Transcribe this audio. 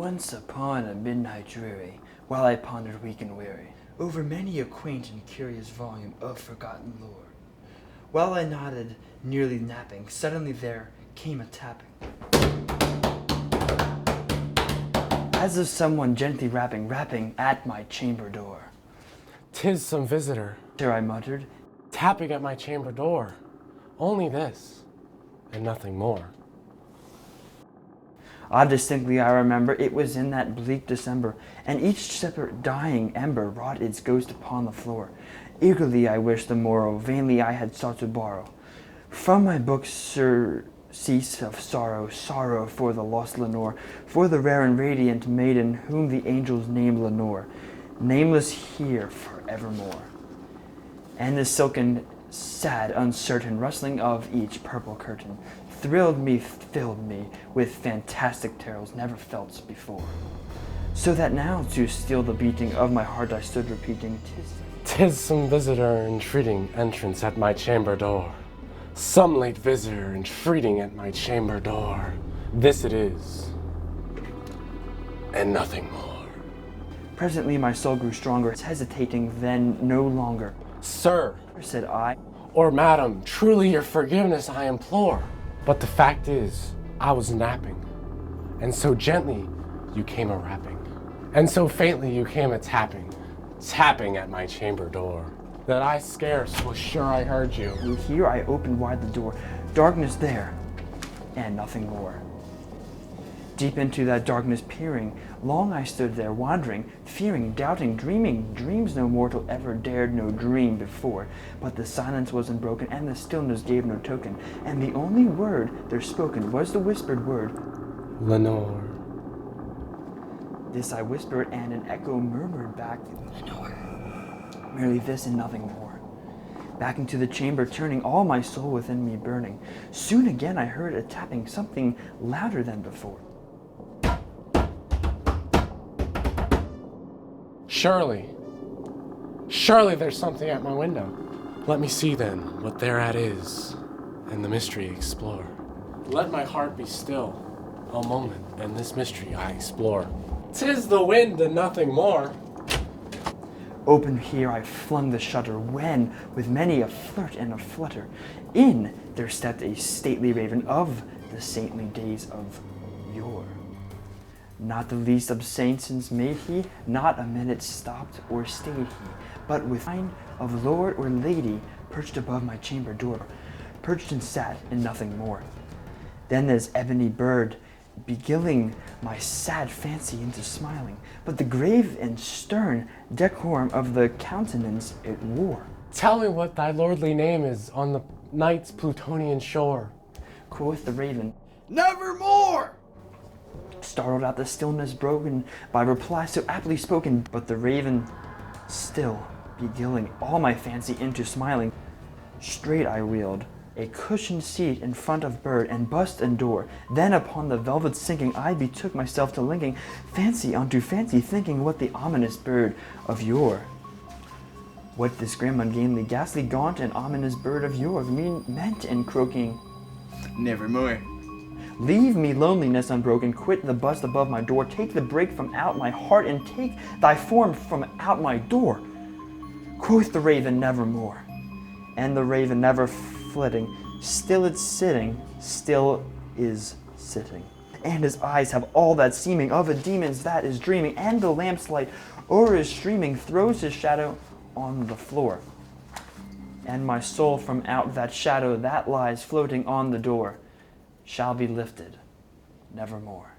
Once upon a midnight dreary, while I pondered weak and weary over many a quaint and curious volume of forgotten lore, while I nodded, nearly napping, suddenly there came a tapping, as of someone gently rapping at my chamber door. "'Tis some visitor," There I muttered, "tapping at my chamber door. Only this, and nothing more." Distinctly I remember, it was in that bleak December, and each separate dying ember wrought its ghost upon the floor. Eagerly I wished the morrow, vainly I had sought to borrow from my books surcease of sorrow, sorrow for the lost Lenore, for the rare and radiant maiden whom the angels named Lenore, nameless here forevermore. And the silken, sad, uncertain rustling of each purple curtain thrilled me, filled me with fantastic terrors never felt before. So that now, to steal the beating of my heart, I stood repeating, "'Tis some visitor entreating entrance at my chamber door. Some late visitor entreating at my chamber door. This it is, and nothing more." Presently my soul grew stronger, hesitating then no longer. "Sir," said I, or "Madam, truly your forgiveness I implore. But the fact is, I was napping, and so gently you came a rapping, and so faintly you came a tapping, tapping at my chamber door, that I scarce was sure I heard you." Here I opened wide the door, darkness there, and nothing more. Deep into that darkness peering, long I stood there, wandering, fearing, doubting, dreaming, dreams no mortal ever dared no dream before. But the silence was unbroken, and the stillness gave no token, and the only word there spoken was the whispered word, "Lenore." This I whispered, and an echo murmured back, "Lenore." Merely this and nothing more. Back into the chamber turning, all my soul within me burning. Soon again I heard a tapping, something louder than before. Surely there's something at my window. Let me see then what thereat is, and the mystery explore. Let my heart be still a moment, and this mystery I explore. 'Tis the wind and nothing more. Open here I flung the shutter, when, with many a flirt and a flutter, in there stepped a stately raven of the saintly days of yore. Not the least obeisance made he, not a minute stopped or stayed he, but with sign of lord or lady perched above my chamber door, perched and sat, and nothing more. Then this ebony bird beguiling my sad fancy into smiling, but the grave and stern decorum of the countenance it wore. "Tell me what thy lordly name is on the night's Plutonian shore." Quoth the raven, "Nevermore!" Startled out the stillness broken by reply so aptly spoken, but the raven still beguiling all my fancy into smiling. Straight I wheeled a cushioned seat in front of bird and bust and door. Then upon the velvet sinking, I betook myself to linking fancy unto fancy, thinking what the ominous bird of yore, what this grim, ungainly, ghastly, gaunt, and ominous bird of yore meant in croaking, "Nevermore." Leave me loneliness unbroken, quit the bust above my door, take the break from out my heart, and take thy form from out my door. Quoth the raven, "Nevermore." And the raven never flitting, still it's sitting, still is sitting. And his eyes have all that seeming of a demon's that is dreaming, and the lamp's light o'er his streaming throws his shadow on the floor. And my soul from out that shadow that lies floating on the door shall be lifted nevermore.